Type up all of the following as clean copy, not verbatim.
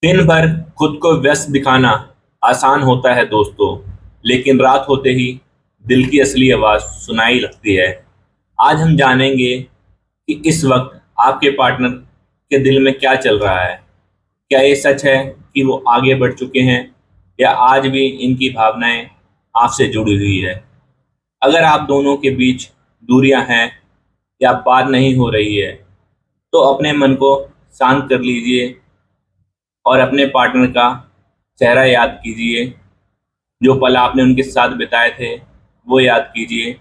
दिन भर खुद को व्यस्त दिखाना आसान होता है दोस्तों, लेकिन रात होते ही दिल की असली आवाज सुनाई लगती है। आज हम जानेंगे कि इस वक्त आपके पार्टनर के दिल में क्या चल रहा है। क्या ये सच है कि वो आगे बढ़ चुके हैं या आज भी इनकी भावनाएं आपसे जुड़ी हुई है। अगर आप दोनों के बीच दूरियां हैं या बात नहीं हो रही है, तो अपने मन को शांत कर लीजिए और अपने पार्टनर का चेहरा याद कीजिए। जो पल आपने उनके साथ बिताए थे वो याद कीजिए।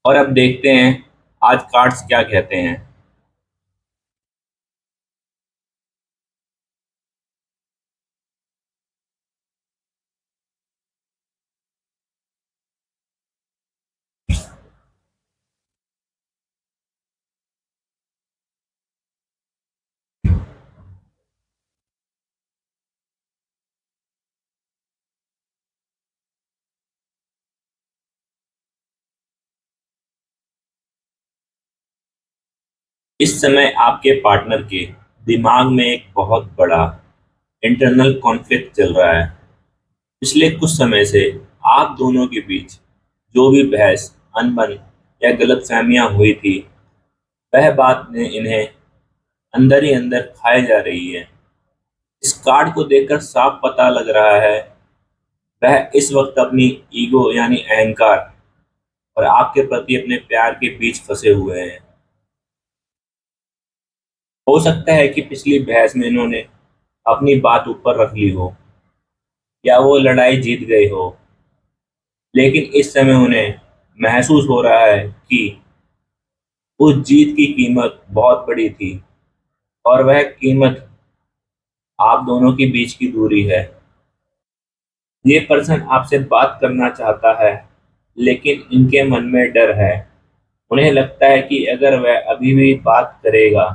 और अब देखते हैं आज कार्ड्स क्या कहते हैं। इस समय आपके पार्टनर के दिमाग में एक बहुत बड़ा इंटरनल कॉन्फ्लिक्ट चल रहा है। पिछले कुछ समय से आप दोनों के बीच जो भी बहस, अनबन या गलतफहमियां हुई थी, वह बात ने इन्हें अंदर ही अंदर खाए जा रही है। इस कार्ड को देखकर साफ पता लग रहा है वह इस वक्त अपनी ईगो यानी अहंकार और आपके प्रति अपने प्यार के बीच फंसे हुए हैं। हो सकता है कि पिछली बहस में इन्होंने अपनी बात ऊपर रख ली हो या वो लड़ाई जीत गए हो, लेकिन इस समय उन्हें महसूस हो रहा है कि उस जीत की कीमत बहुत बड़ी थी और वह कीमत आप दोनों के बीच की दूरी है। ये पर्सन आपसे बात करना चाहता है, लेकिन इनके मन में डर है। उन्हें लगता है कि अगर वह अभी भी बात करेगा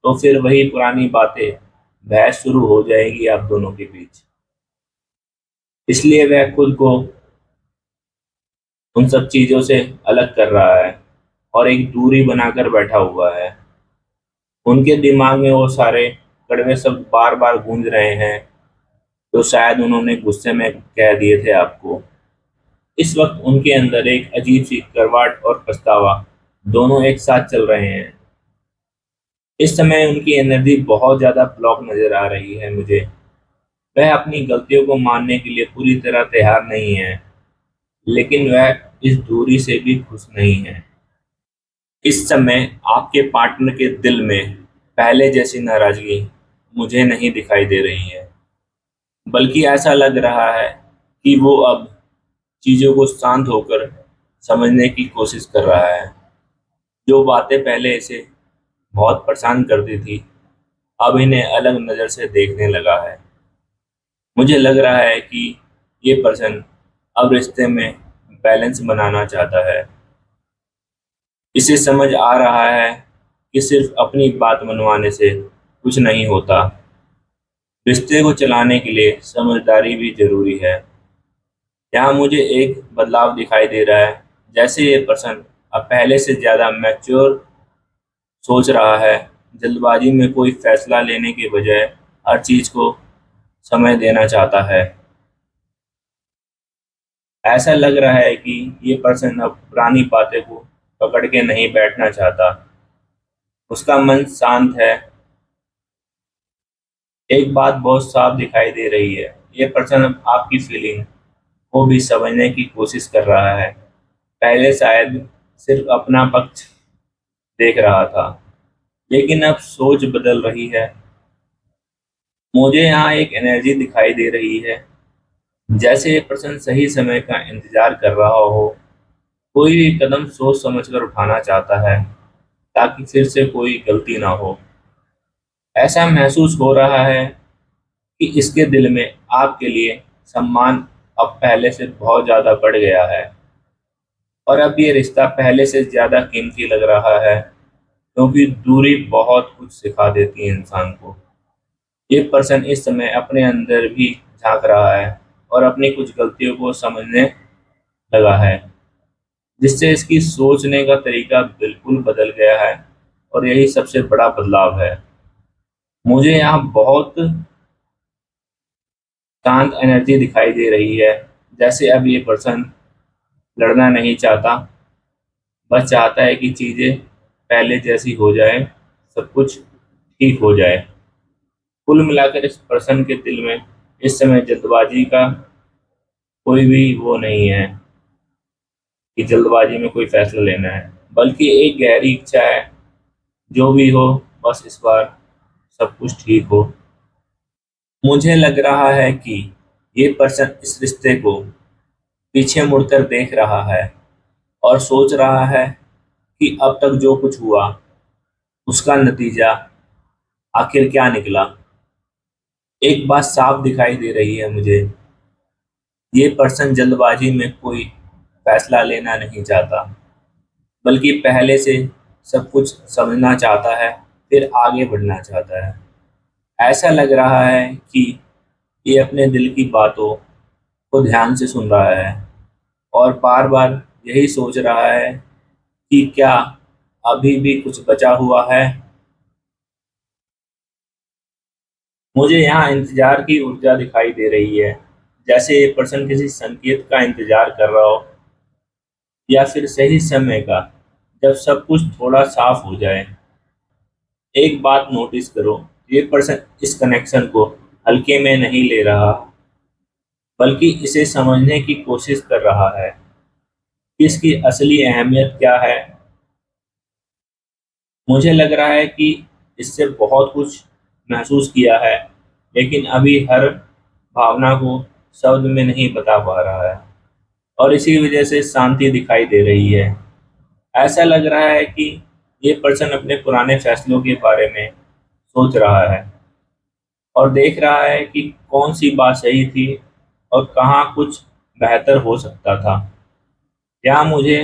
तो फिर वही पुरानी बातें, बहस शुरू हो जाएगी आप दोनों के बीच। इसलिए वह खुद को उन सब चीजों से अलग कर रहा है और एक दूरी बनाकर बैठा हुआ है। उनके दिमाग में वो सारे कड़वे शब्द बार बार गूंज रहे हैं जो शायद उन्होंने गुस्से में कह दिए थे आपको। इस वक्त उनके अंदर एक अजीब सी करवाट और पछतावा दोनों एक साथ चल रहे हैं। इस समय उनकी एनर्जी बहुत ज्यादा ब्लॉक नजर आ रही है मुझे। वह अपनी गलतियों को मानने के लिए पूरी तरह तैयार नहीं है, लेकिन वह इस दूरी से भी खुश नहीं है। इस समय आपके पार्टनर के दिल में पहले जैसी नाराजगी मुझे नहीं दिखाई दे रही है, बल्कि ऐसा लग रहा है कि वो अब चीजों को शांत होकर समझने की कोशिश कर रहा है। जो बातें पहले इसे बहुत परेशान करती थी, अब इन्हें अलग नजर से देखने लगा है। मुझे लग रहा है कि ये पर्सन अब रिश्ते में बैलेंस बनाना चाहता है। इसे समझ आ रहा है कि सिर्फ अपनी बात मनवाने से कुछ नहीं होता। रिश्ते को चलाने के लिए समझदारी भी जरूरी है। यहाँ मुझे एक बदलाव दिखाई दे रहा है, जैसे ये पर्सन अब पहले से ज़्यादा मैच्योर सोच रहा है। जल्दबाजी में कोई फैसला लेने के बजाय हर चीज़ को समय देना चाहता है। ऐसा लग रहा है कि ये पर्सन अब पुरानी बातें को पकड़ के नहीं बैठना चाहता। उसका मन शांत है। एक बात बहुत साफ दिखाई दे रही है, ये पर्सन अब आपकी फीलिंग को भी समझने की कोशिश कर रहा है। पहले शायद सिर्फ अपना पक्ष देख रहा था, लेकिन अब सोच बदल रही है। मुझे यहाँ एक एनर्जी दिखाई दे रही है, जैसे ये पर्सन सही समय का इंतजार कर रहा हो। कोई भी कदम सोच समझकर उठाना चाहता है ताकि फिर से कोई गलती ना हो। ऐसा महसूस हो रहा है कि इसके दिल में आपके लिए सम्मान अब पहले से बहुत ज़्यादा बढ़ गया है और अब ये रिश्ता पहले से ज़्यादा कीमती लग रहा है, क्योंकि दूरी बहुत कुछ सिखा देती है इंसान को। ये पर्सन इस समय अपने अंदर भी झांक रहा है और अपनी कुछ गलतियों को समझने लगा है, जिससे इसकी सोचने का तरीका बिल्कुल बदल गया है और यही सबसे बड़ा बदलाव है। मुझे यहाँ बहुत शांत एनर्जी दिखाई दे रही है, जैसे अब ये पर्सन लड़ना नहीं चाहता, बस चाहता है कि चीज़ें पहले जैसी हो जाए, सब कुछ ठीक हो जाए। कुल मिलाकर इस पर्सन के दिल में इस समय जल्दबाजी का कोई भी वो नहीं है कि जल्दबाजी में कोई फैसला लेना है, बल्कि एक गहरी इच्छा है, जो भी हो बस इस बार सब कुछ ठीक हो। मुझे लग रहा है कि ये पर्सन इस रिश्ते को पीछे मुड़कर देख रहा है और सोच रहा है कि अब तक जो कुछ हुआ उसका नतीजा आखिर क्या निकला। एक बात साफ दिखाई दे रही है मुझे, ये पर्सन जल्दबाजी में कोई फैसला लेना नहीं चाहता, बल्कि पहले से सब कुछ समझना चाहता है, फिर आगे बढ़ना चाहता है। ऐसा लग रहा है कि ये अपने दिल की बातों को ध्यान से सुन रहा है और बार बार यही सोच रहा है कि क्या अभी भी कुछ बचा हुआ है। मुझे यहाँ इंतजार की ऊर्जा दिखाई दे रही है, जैसे ये पर्सन किसी संकेत का इंतजार कर रहा हो, या फिर सही समय का, जब सब कुछ थोड़ा साफ हो जाए। एक बात नोटिस करो, ये पर्सन इस कनेक्शन को हल्के में नहीं ले रहा, बल्कि इसे समझने की कोशिश कर रहा है कि इसकी असली अहमियत क्या है। मुझे लग रहा है कि इससे बहुत कुछ महसूस किया है, लेकिन अभी हर भावना को शब्द में नहीं बता पा रहा है, और इसी वजह से शांति दिखाई दे रही है। ऐसा लग रहा है कि ये पर्सन अपने पुराने फैसलों के बारे में सोच रहा है और देख रहा है कि कौन सी बात सही थी और कहाँ कुछ बेहतर हो सकता था। यहाँ मुझे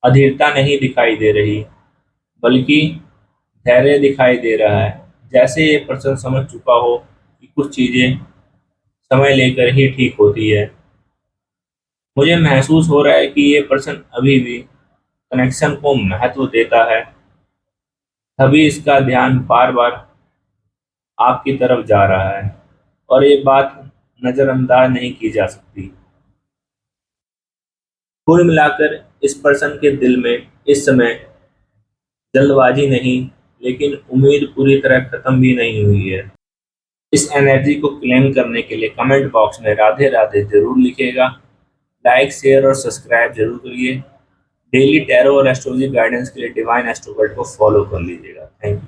अधीरता नहीं दिखाई दे रही, बल्कि धैर्य दिखाई दे रहा है, जैसे ये पर्सन समझ चुका हो कि कुछ चीज़ें समय लेकर ही ठीक होती है। मुझे महसूस हो रहा है कि ये पर्सन अभी भी कनेक्शन को महत्व देता है, तभी इसका ध्यान बार बार आपकी तरफ जा रहा है, और ये बात नज़रअंदाज नहीं की जा सकती। कुल मिलाकर इस पर्सन के दिल में इस समय जल्दबाजी नहीं, लेकिन उम्मीद पूरी तरह खत्म भी नहीं हुई है। इस एनर्जी को क्लेम करने के लिए कमेंट बॉक्स में राधे राधे जरूर लिखिएगा। लाइक शेयर और सब्सक्राइब जरूर करिए। डेली टैरो और एस्ट्रोलॉजी गाइडेंस के लिए डिवाइन एस्ट्रोवर्ड को फॉलो कर लीजिएगा। Thank you.